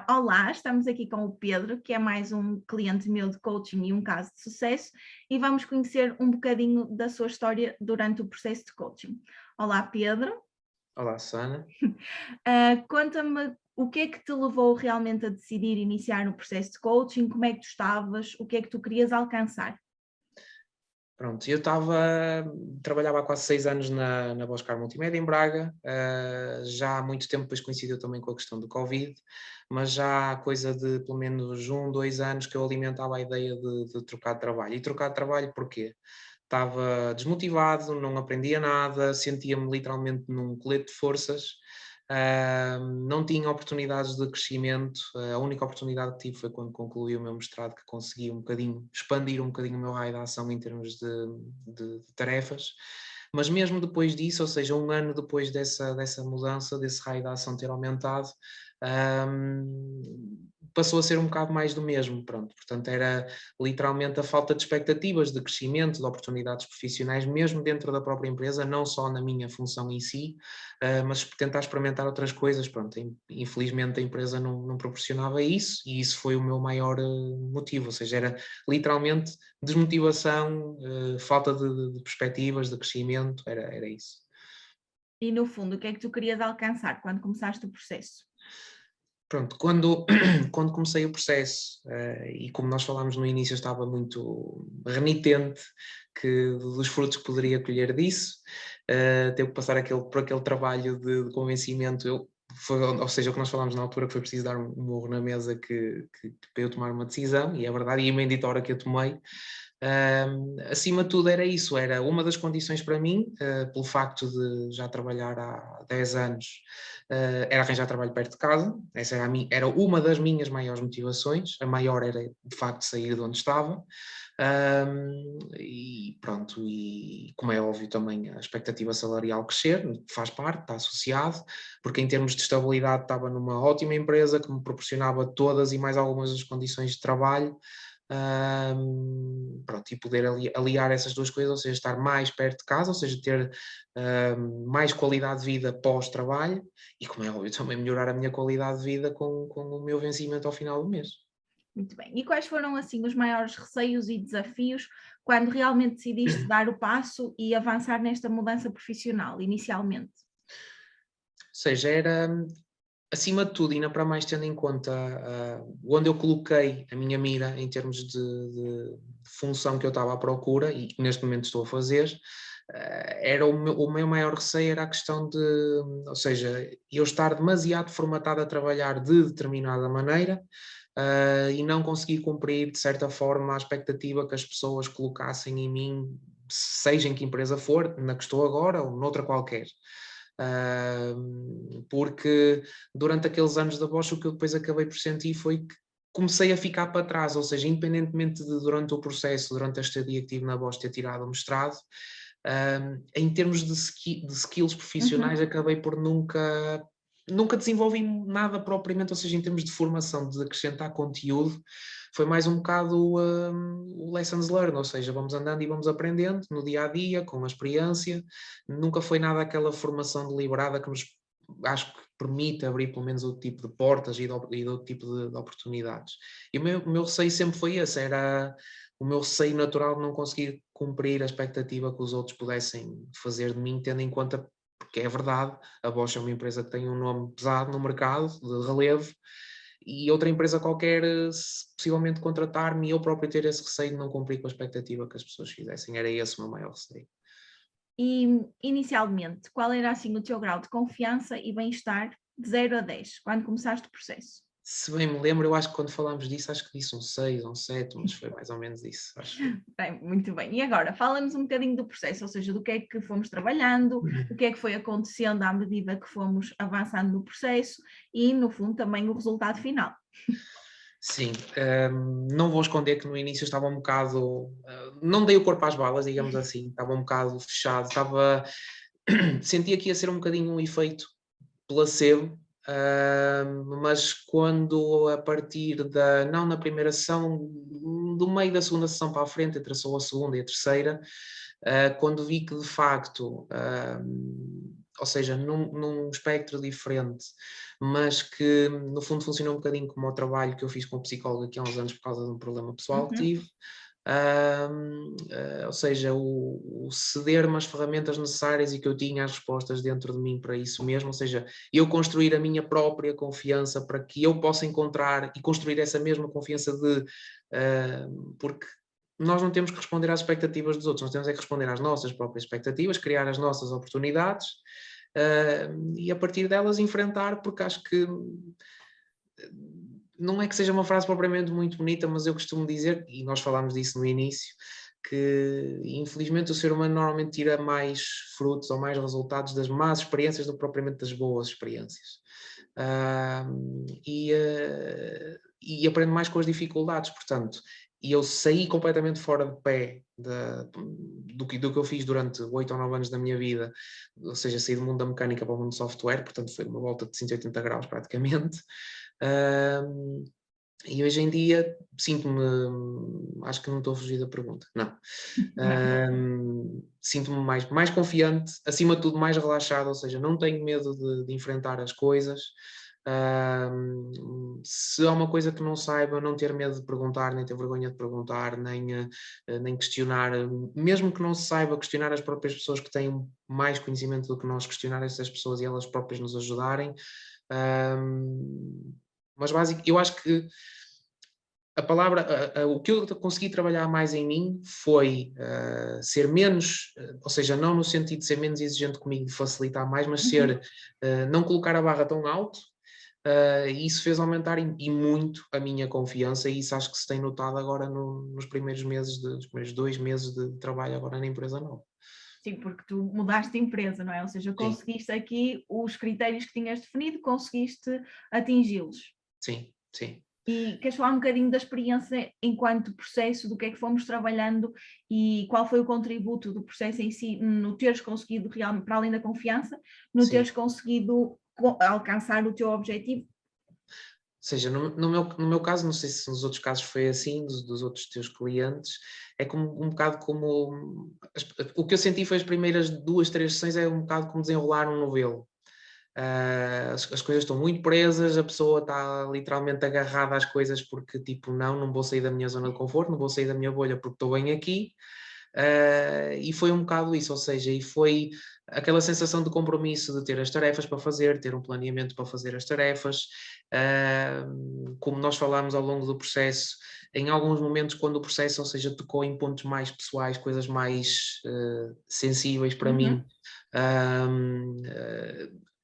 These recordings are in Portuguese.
Olá, estamos aqui com o Pedro, que é mais um cliente meu de coaching e um caso de sucesso, e vamos conhecer um bocadinho da sua história durante o processo de coaching. Olá, Pedro. Olá, Susana. Conta-me o que é que te levou realmente a decidir iniciar o processo de coaching, como é que tu estavas, o que é que tu querias alcançar? Pronto, trabalhava há quase 6 anos na Boscar Multimédia em Braga, já há muito tempo, depois coincidiu também com a questão do Covid, mas já há coisa de pelo menos 2 anos que eu alimentava a ideia de trocar de trabalho. E trocar de trabalho porquê? Estava desmotivado, não aprendia nada, sentia-me literalmente num colete de forças, não tinha oportunidades de crescimento. A única oportunidade que tive foi quando concluí o meu mestrado, que consegui um bocadinho expandir um bocadinho o meu raio de ação em termos de tarefas. Mas mesmo depois disso, ou seja, 1 ano depois dessa mudança, desse raio de ação ter aumentado, passou a ser um bocado mais do mesmo, pronto. Portanto, era literalmente a falta de expectativas de crescimento, de oportunidades profissionais, mesmo dentro da própria empresa, não só na minha função em si, mas tentar experimentar outras coisas. Pronto, infelizmente a empresa não proporcionava isso, e isso foi o meu maior motivo, ou seja, era literalmente desmotivação, falta de perspectivas, de crescimento, era isso. E no fundo, o que é que tu querias alcançar quando começaste o processo? Pronto, quando comecei o processo, e como nós falámos no início, eu estava muito renitente dos frutos que poderia colher disso, teve que passar por aquele trabalho de convencimento. Ou seja, o que nós falámos na altura, que foi preciso dar um murro na mesa para eu tomar uma decisão, e é verdade, e a bendita hora que eu tomei. Acima de tudo era isso, era uma das condições para mim, pelo facto de já trabalhar há 10 anos, era arranjar trabalho perto de casa. Essa era uma das minhas maiores motivações. A maior era, de facto, sair de onde estava. E pronto, e como é óbvio também a expectativa salarial crescer, faz parte, está associado, porque em termos de estabilidade estava numa ótima empresa que me proporcionava todas e mais algumas das condições de trabalho. Pronto, e poder aliar essas duas coisas, ou seja, estar mais perto de casa, ou seja, ter mais qualidade de vida pós-trabalho, e como é óbvio também melhorar a minha qualidade de vida com o meu vencimento ao final do mês. Muito bem. E quais foram assim os maiores receios e desafios quando realmente decidiste dar o passo e avançar nesta mudança profissional, inicialmente? Ou seja, era acima de tudo, e ainda para mais tendo em conta onde eu coloquei a minha mira em termos de função que eu estava à procura e que neste momento estou a fazer, era o meu maior receio era a questão de, ou seja, eu estar demasiado formatado a trabalhar de determinada maneira, e não conseguir cumprir de certa forma a expectativa que as pessoas colocassem em mim, seja em que empresa for, na que estou agora ou noutra qualquer. Porque durante aqueles anos da Bosch, o que eu depois acabei por sentir foi que comecei a ficar para trás, ou seja, independentemente de durante o processo, durante a estadia que tive na Bosch, ter tirado o mestrado, em termos de skills profissionais, Uhum. acabei por nunca desenvolvi nada propriamente, ou seja, em termos de formação, de acrescentar conteúdo, foi mais um bocado o lessons learned, ou seja, vamos andando e vamos aprendendo no dia a dia, com a experiência. Nunca foi nada aquela formação deliberada que nos, acho que permite abrir pelo menos outro tipo de portas e de outro tipo de oportunidades. E o meu receio sempre foi esse, era o meu receio natural de não conseguir cumprir a expectativa que os outros pudessem fazer de mim, tendo em conta, porque é verdade, a Bosch é uma empresa que tem um nome pesado no mercado, de relevo, e outra empresa qualquer, se possivelmente contratar-me, e eu próprio ter esse receio de não cumprir com a expectativa que as pessoas fizessem. Era esse o meu maior receio. E, inicialmente, qual era assim o teu grau de confiança e bem-estar de 0 a 10, quando começaste o processo? Se bem me lembro, eu acho que quando falámos disso, acho que disse um 6 ou um 7, mas foi mais ou menos isso, acho eu. Bem, muito bem. E agora, fala-nos um bocadinho do processo, ou seja, do que é que fomos trabalhando, o que é que foi acontecendo à medida que fomos avançando no processo e, no fundo, também o resultado final. Sim, não vou esconder que no início estava um bocado, não dei o corpo às balas, digamos assim, estava um bocado fechado, sentia que ia ser um bocadinho um efeito placebo, mas quando a partir não na primeira sessão, do meio da segunda sessão para a frente, entre só a segunda e a terceira, quando vi que de facto, ou seja, num espectro diferente, mas que no fundo funciona um bocadinho como o trabalho que eu fiz com o psicólogo aqui há uns anos por causa de um problema pessoal que tive. Ou seja, o ceder-me as ferramentas necessárias e que eu tinha as respostas dentro de mim para isso mesmo, ou seja, eu construir a minha própria confiança para que eu possa encontrar e construir essa mesma confiança porque nós não temos que responder às expectativas dos outros, nós temos é que responder às nossas próprias expectativas, criar as nossas oportunidades e a partir delas enfrentar, porque acho que não é que seja uma frase propriamente muito bonita, mas eu costumo dizer, e nós falámos disso no início, que infelizmente o ser humano normalmente tira mais frutos ou mais resultados das más experiências do que propriamente das boas experiências. E aprende mais com as dificuldades, portanto, e eu saí completamente fora de pé do que eu fiz durante 8 ou 9 anos da minha vida, ou seja, saí do mundo da mecânica para o mundo do software, portanto foi uma volta de 180 graus praticamente. E hoje em dia sinto-me, acho que não estou a fugir da pergunta, não. Sinto-me mais confiante, acima de tudo mais relaxado, ou seja, não tenho medo de enfrentar as coisas. Se há uma coisa que não saiba, não ter medo de perguntar, nem ter vergonha de perguntar, nem questionar, mesmo que não se saiba, questionar as próprias pessoas que têm mais conhecimento do que nós, questionar essas pessoas e elas próprias nos ajudarem. Mas básico, eu acho que a palavra, o que eu consegui trabalhar mais em mim foi ser menos, ou seja, não no sentido de ser menos exigente comigo, de facilitar mais, mas ser, não colocar a barra tão alto, e isso fez aumentar e muito a minha confiança, e isso acho que se tem notado agora nos primeiros meses, nos primeiros 2 meses de trabalho agora na empresa nova. Sim, porque tu mudaste de empresa, não é? Ou seja, conseguiste aqui os critérios que tinhas definido, conseguiste atingi-los. Sim, sim. E queres falar um bocadinho da experiência enquanto processo, do que é que fomos trabalhando e qual foi o contributo do processo em si, no teres conseguido, realmente, para além da confiança, no teres conseguido alcançar o teu objetivo? Ou seja, no meu caso, não sei se nos outros casos foi assim, dos outros teus clientes, é como, um bocado como... O que eu senti foi as primeiras 2, 3 sessões, é um bocado como desenrolar um novelo. As coisas estão muito presas, a pessoa está literalmente agarrada às coisas porque tipo, não vou sair da minha zona de conforto, não vou sair da minha bolha porque estou bem aqui. E foi um bocado isso, ou seja, e foi aquela sensação de compromisso de ter as tarefas para fazer, ter um planeamento para fazer as tarefas, como nós falámos ao longo do processo, em alguns momentos quando o processo, ou seja, tocou em pontos mais pessoais, coisas mais sensíveis para mim,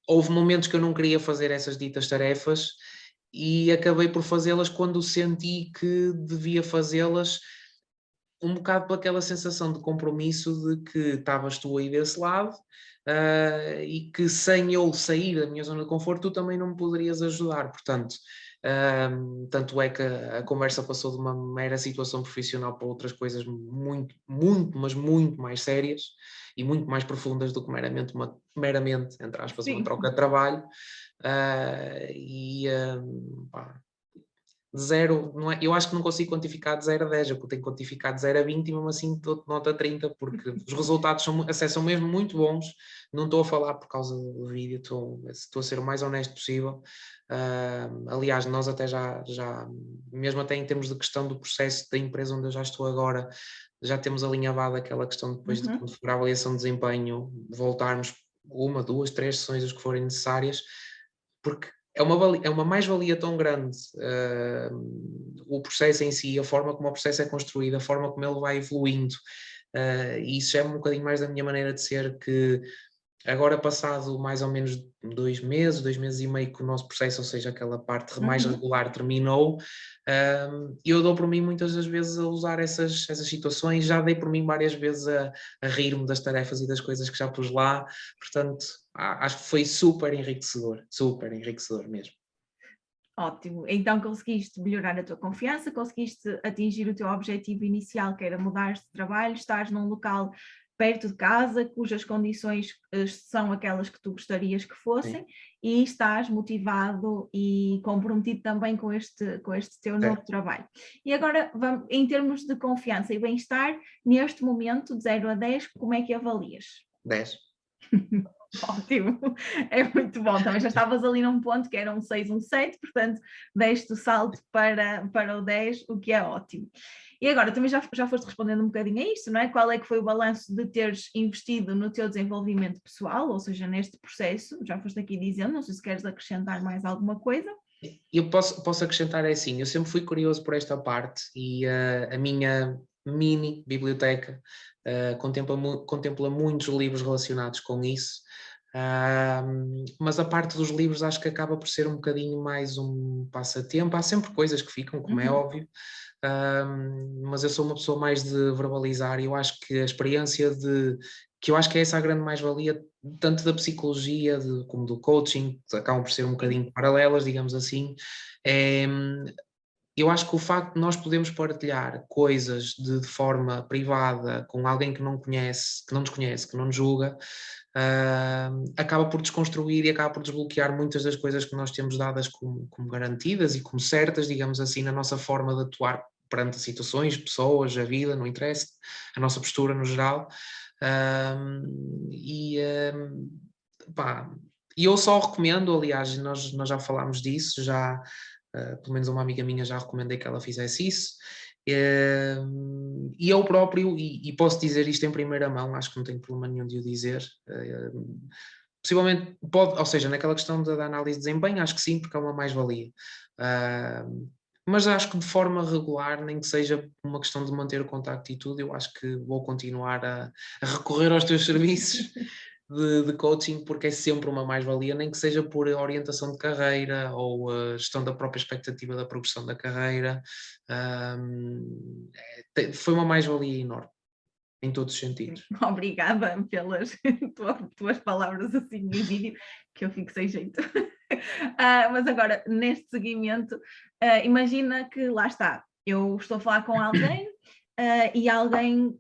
houve momentos que eu não queria fazer essas ditas tarefas e acabei por fazê-las quando senti que devia fazê-las, um bocado pelaquela sensação de compromisso de que estavas tu aí desse lado e que sem eu sair da minha zona de conforto tu também não me poderias ajudar, portanto tanto é que a conversa passou de uma mera situação profissional para outras coisas muito, muito, mas muito mais sérias e muito mais profundas do que meramente entre aspas, uma troca de trabalho pá, de 0, não é, eu acho que não consigo quantificar de 0 a 10, eu tenho que quantificar de 0 a 20 e mesmo assim dou-te nota 30, porque os resultados são mesmo muito bons, não estou a falar por causa do vídeo, estou a ser o mais honesto possível. Aliás, nós até já, mesmo até em termos de questão do processo da empresa onde eu já estou agora, já temos alinhavado aquela questão depois de quando for a avaliação de desempenho, voltarmos 1, 2, 3 sessões, as que forem necessárias, porque é uma mais-valia tão grande o processo em si, a forma como o processo é construído, a forma como ele vai evoluindo, e isso é um bocadinho mais da minha maneira de ser, que agora passado mais ou menos 2 meses e meio que o nosso processo, ou seja, aquela parte mais regular terminou, eu dou por mim muitas das vezes a usar essas situações, já dei por mim várias vezes a rir-me das tarefas e das coisas que já pus lá, portanto acho que foi super enriquecedor mesmo. Ótimo, então conseguiste melhorar a tua confiança, conseguiste atingir o teu objetivo inicial, que era mudar de trabalho, estás num local perto de casa, cujas condições são aquelas que tu gostarias que fossem. Sim. E estás motivado e comprometido também com este teu novo trabalho. E agora, vamos, em termos de confiança e bem-estar, neste momento, de 0 a 10, como é que avalias? 10. Ótimo, é muito bom. Também já estavas ali num ponto que era um 6, um 7, portanto, deste o salto para o 10, o que é ótimo. E agora, também já foste respondendo um bocadinho a isto, não é? Qual é que foi o balanço de teres investido no teu desenvolvimento pessoal, ou seja, neste processo? Já foste aqui dizendo, não sei se queres acrescentar mais alguma coisa. Eu posso acrescentar é assim, eu sempre fui curioso por esta parte e a minha mini biblioteca contempla muitos livros relacionados com isso, mas a parte dos livros acho que acaba por ser um bocadinho mais um passatempo. Há sempre coisas que ficam, como é óbvio, mas eu sou uma pessoa mais de verbalizar e eu acho que a experiência que eu acho que é essa a grande mais-valia, tanto da psicologia como do coaching, que acabam por ser um bocadinho paralelas, digamos assim. É, eu acho que o facto de nós podermos partilhar coisas de forma privada com alguém que não conhece, que não nos conhece, que não nos julga, acaba por desconstruir e acaba por desbloquear muitas das coisas que nós temos dadas como garantidas e como certas, digamos assim, na nossa forma de atuar perante situações, pessoas, a vida, não interessa, a nossa postura no geral. E pá, eu só recomendo, aliás, nós já falámos disso, pelo menos uma amiga minha já recomendei que ela fizesse isso. E eu próprio, e posso dizer isto em primeira mão, acho que não tenho problema nenhum de o dizer, possivelmente pode, ou seja, naquela questão da análise de desempenho, acho que sim, porque é uma mais-valia. Mas acho que de forma regular, nem que seja uma questão de manter o contacto e tudo, eu acho que vou continuar a recorrer aos teus serviços de coaching, porque é sempre uma mais-valia, nem que seja por orientação de carreira ou a gestão da própria expectativa da progressão da carreira. Foi uma mais-valia enorme, em todos os sentidos. Obrigada pelas tuas palavras assim em vídeo, que eu fico sem jeito. Mas agora, neste seguimento, imagina que lá está, eu estou a falar com alguém e alguém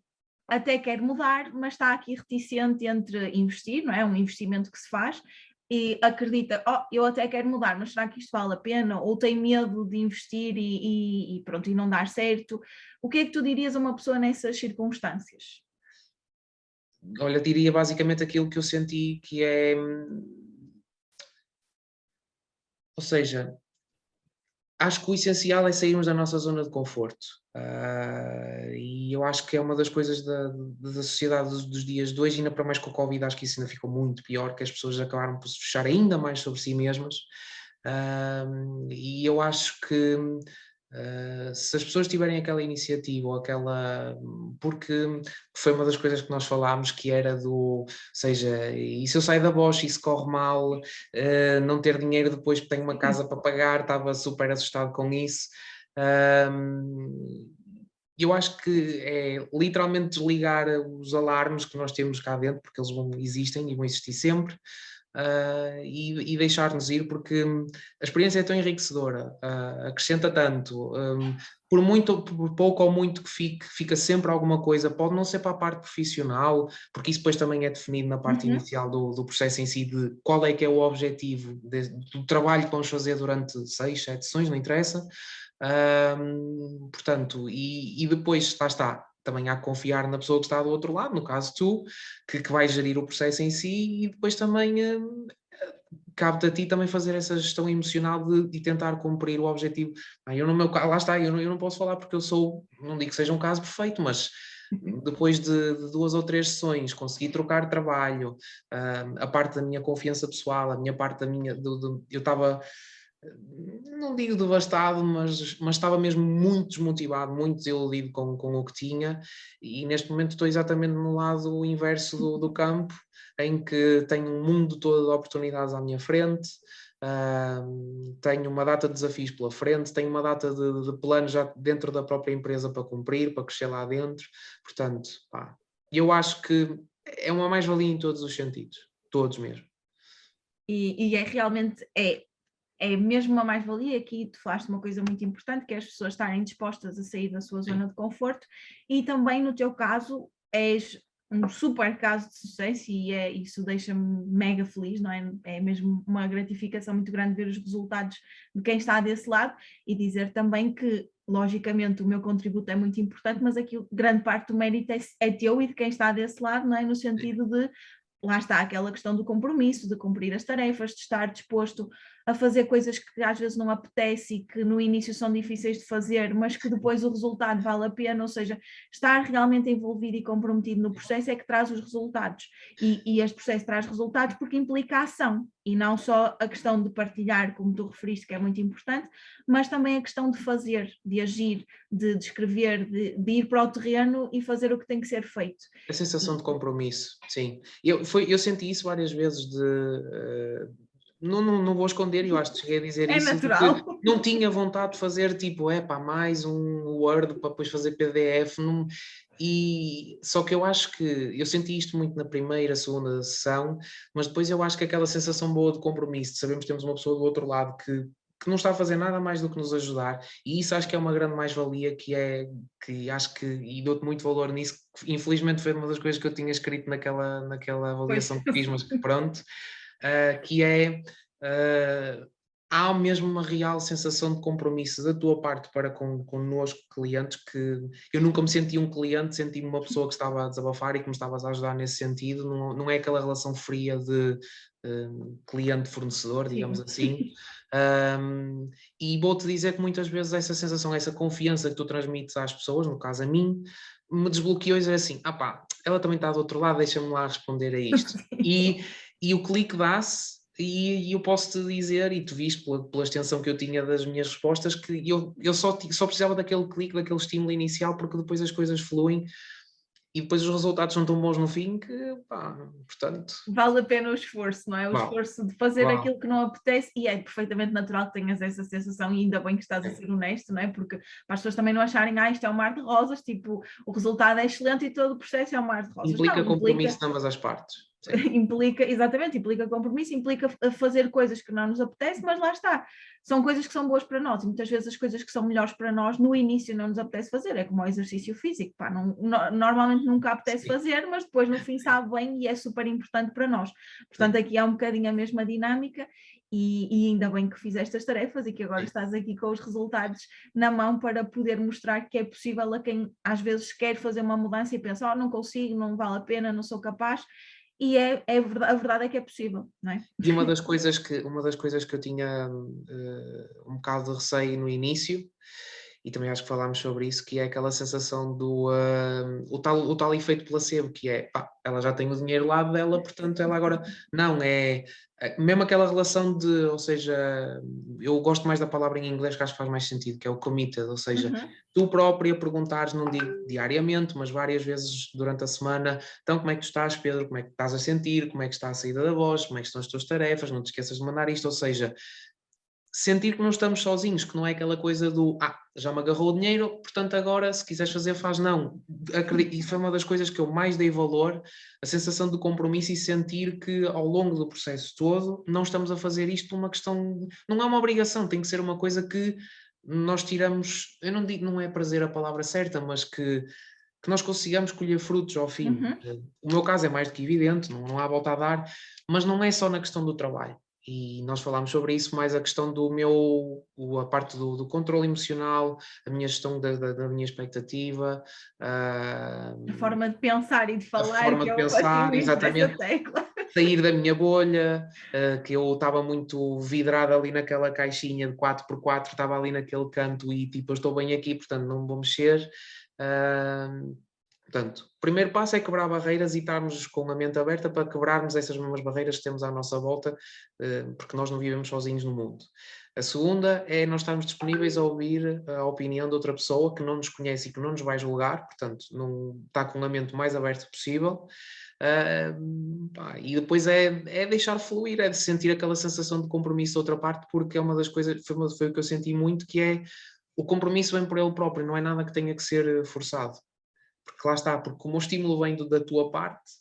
até quer mudar, mas está aqui reticente entre investir, não é? Um investimento que se faz, e acredita, eu até quero mudar, mas será que isto vale a pena? Ou tem medo de investir e pronto, e não dar certo? O que é que tu dirias a uma pessoa nessas circunstâncias? Olha, diria basicamente aquilo que eu senti que é, ou seja, acho que o essencial é sairmos da nossa zona de conforto. E eu acho que é uma das coisas da sociedade dos dias de hoje, ainda para mais com a Covid, acho que isso ainda ficou muito pior, que as pessoas acabaram por se fechar ainda mais sobre si mesmas. E eu acho que se as pessoas tiverem aquela iniciativa ou aquela. Porque foi uma das coisas que nós falámos, que era ou seja, e se eu sair da Bosch e isso corre mal, não ter dinheiro depois porque tenho uma casa para pagar, estava super assustado com isso. Eu acho que é literalmente desligar os alarmes que nós temos cá dentro, porque eles existem e vão existir sempre. E deixar-nos ir, porque a experiência é tão enriquecedora, acrescenta tanto, por pouco ou muito que fica sempre alguma coisa, pode não ser para a parte profissional, porque isso depois também é definido na parte inicial do processo em si, de qual é que é o objetivo do trabalho que vamos fazer durante 6, 7 sessões, não interessa. Portanto, e depois, lá está, também há que confiar na pessoa que está do outro lado, no caso tu, que vai gerir o processo em si, e depois também cabe-te a ti também fazer essa gestão emocional de tentar cumprir o objetivo. Eu no meu caso, lá está, eu não posso falar porque eu não digo que seja um caso perfeito, mas depois de 2 ou 3 sessões, consegui trocar de trabalho, a parte da minha confiança pessoal, a minha parte da minha, eu estava, não digo devastado, mas estava mesmo muito desmotivado, muito desiludido com o que tinha, e neste momento estou exatamente no lado inverso do campo, em que tenho um mundo todo de oportunidades à minha frente, tenho uma data de desafios pela frente, tenho uma data de planos já dentro da própria empresa para cumprir, para crescer lá dentro, portanto, eu acho que é uma mais-valia em todos os sentidos, todos mesmo. E é realmente, é mesmo uma mais-valia. Aqui tu falaste uma coisa muito importante, que é as pessoas estarem dispostas a sair da sua zona de conforto, e também no teu caso és um super caso de sucesso, e isso deixa-me mega feliz, não é? É mesmo uma gratificação muito grande ver os resultados de quem está desse lado, e dizer também que, logicamente, o meu contributo é muito importante, mas aqui grande parte do mérito é teu e de quem está desse lado, não é? No sentido de lá está aquela questão do compromisso, de cumprir as tarefas, de estar disposto a fazer coisas que às vezes não apetece e que no início são difíceis de fazer, mas que depois o resultado vale a pena, ou seja, estar realmente envolvido e comprometido no processo é que traz os resultados. E este processo traz resultados porque implica ação, e não só a questão de partilhar, como tu referiste, que é muito importante, mas também a questão de fazer, de agir, de escrever, de ir para o terreno e fazer o que tem que ser feito. A sensação de compromisso, sim. Eu senti isso várias vezes não vou esconder, eu acho que cheguei a dizer É isso, natural. não tinha vontade de fazer tipo, mais um Word para depois fazer PDF, e só que eu acho que eu senti isto muito na primeira, segunda sessão, mas depois eu acho que aquela sensação boa de compromisso, de sabermos que temos uma pessoa do outro lado que não está a fazer nada mais do que nos ajudar, e isso acho que é uma grande mais-valia, que acho que, e dou-te muito valor nisso, que infelizmente foi uma das coisas que eu tinha escrito naquela avaliação que fiz, mas que pronto, que é, há mesmo uma real sensação de compromisso da tua parte para connosco, clientes, que eu nunca me senti um cliente, senti-me uma pessoa que estava a desabafar e que me estavas a ajudar nesse sentido, não é aquela relação fria de cliente-fornecedor, digamos assim. E vou-te dizer que muitas vezes essa sensação, essa confiança que tu transmites às pessoas, no caso a mim, me desbloqueou e dizer assim, ela também está do outro lado, deixa-me lá responder a isto. E o clique dá-se, e eu posso-te dizer, e tu viste pela extensão que eu tinha das minhas respostas, que eu só precisava daquele clique, daquele estímulo inicial, porque depois as coisas fluem, e depois os resultados são tão bons no fim que, portanto... Vale a pena o esforço, não é? O esforço de fazer aquilo que não apetece, e é perfeitamente natural que tenhas essa sensação, e ainda bem que estás a ser honesto, não é? Porque para as pessoas também não acharem, isto é um mar de rosas, tipo, o resultado é excelente e todo o processo é um mar de rosas. Implica compromisso de ambas as partes. Implica compromisso, implica fazer coisas que não nos apetece, mas lá está, são coisas que são boas para nós, e muitas vezes as coisas que são melhores para nós no início não nos apetece fazer, é como o exercício físico, normalmente nunca apetece fazer, mas depois no fim sabe bem e é super importante para nós. Portanto, aqui há um bocadinho a mesma dinâmica, e ainda bem que fizeste as tarefas e que agora estás aqui com os resultados na mão para poder mostrar que é possível a quem às vezes quer fazer uma mudança e pensa, não consigo, não vale a pena, não sou capaz. E a verdade é que é possível, não é? E uma das coisas que eu tinha um bocado de receio no início, e também acho que falámos sobre isso, que é aquela sensação do o tal efeito placebo, que é, ela já tem o dinheiro lá dela, portanto ela agora... Não, mesmo aquela relação de, ou seja, eu gosto mais da palavra em inglês que acho que faz mais sentido, que é o committed, ou seja, tu própria perguntares, não digo diariamente, mas várias vezes durante a semana, então como é que tu estás, Pedro, como é que estás a sentir, como é que está a saída da voz, como é que estão as tuas tarefas, não te esqueças de mandar isto, ou seja, sentir que não estamos sozinhos, que não é aquela coisa do já me agarrou o dinheiro, portanto agora se quiseres fazer faz, não. E foi uma das coisas que eu mais dei valor, a sensação de compromisso e sentir que ao longo do processo todo não estamos a fazer isto por uma questão, não é uma obrigação, tem que ser uma coisa que nós tiramos, eu não digo, não é prazer a palavra certa, mas que nós consigamos colher frutos ao fim. O meu caso é mais do que evidente, não há volta a dar, mas não é só na questão do trabalho. E nós falámos sobre isso, mais a questão a parte do controle emocional, a minha gestão da minha expectativa. A forma de pensar e de falar, a forma que de eu pensar, exatamente. tecla. Sair da minha bolha, que eu estava muito vidrado ali naquela caixinha de 4x4, estava ali naquele canto e tipo, eu estou bem aqui, portanto não vou mexer. Portanto, o primeiro passo é quebrar barreiras e estarmos com a mente aberta para quebrarmos essas mesmas barreiras que temos à nossa volta, porque nós não vivemos sozinhos no mundo. A segunda é nós estarmos disponíveis a ouvir a opinião de outra pessoa que não nos conhece e que não nos vai julgar, portanto, não está com a mente mais aberta possível. E depois é deixar fluir, é de sentir aquela sensação de compromisso da outra parte, porque é uma das coisas, foi o que eu senti muito, que é o compromisso vem por ele próprio, não é nada que tenha que ser forçado. Porque lá está, porque como o estímulo vem da tua parte.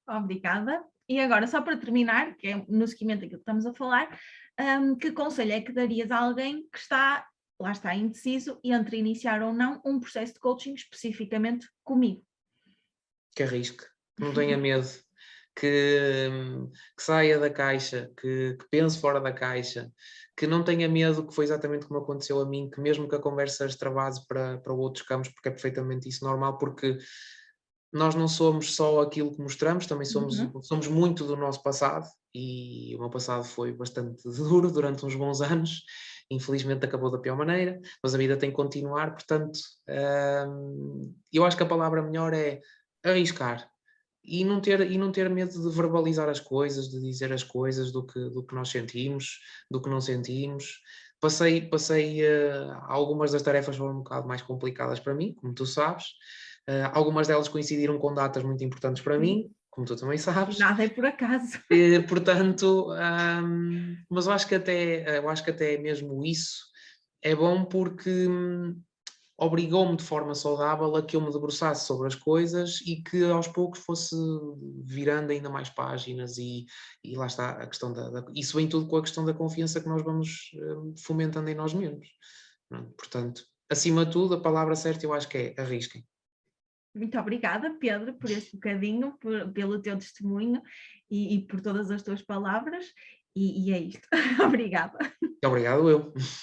Obrigada. E agora, só para terminar, que é no seguimento daquilo que estamos a falar, que conselho é que darias a alguém que está, lá está, indeciso entre iniciar ou não um processo de coaching especificamente comigo? Que arrisque, que não tenha medo, que saia da caixa, que pense fora da caixa, que não tenha medo, que foi exatamente como aconteceu a mim, que mesmo que a conversa extravase para outros campos, porque é perfeitamente isso normal, porque nós não somos só aquilo que mostramos, também Uhum. somos muito do nosso passado, e o meu passado foi bastante duro durante uns bons anos, infelizmente acabou da pior maneira, mas a vida tem que continuar, portanto, eu acho que a palavra melhor é arriscar. E não ter medo de verbalizar as coisas, de dizer as coisas, do que nós sentimos, do que não sentimos. Algumas das tarefas foram um bocado mais complicadas para mim, como tu sabes. Algumas delas coincidiram com datas muito importantes para Sim, mim, como tu também e sabes. nada é por acaso. Portanto, mas eu acho que até mesmo isso é bom porque obrigou-me de forma saudável a que eu me debruçasse sobre as coisas e que aos poucos fosse virando ainda mais páginas, e lá está a questão isso vem tudo com a questão da confiança que nós vamos fomentando em nós mesmos. Pronto, portanto, acima de tudo, a palavra certa eu acho que é arrisquem. Muito obrigada, Pedro, por esse bocadinho, pelo teu testemunho e por todas as tuas palavras. E é isto. Obrigada. Obrigado eu.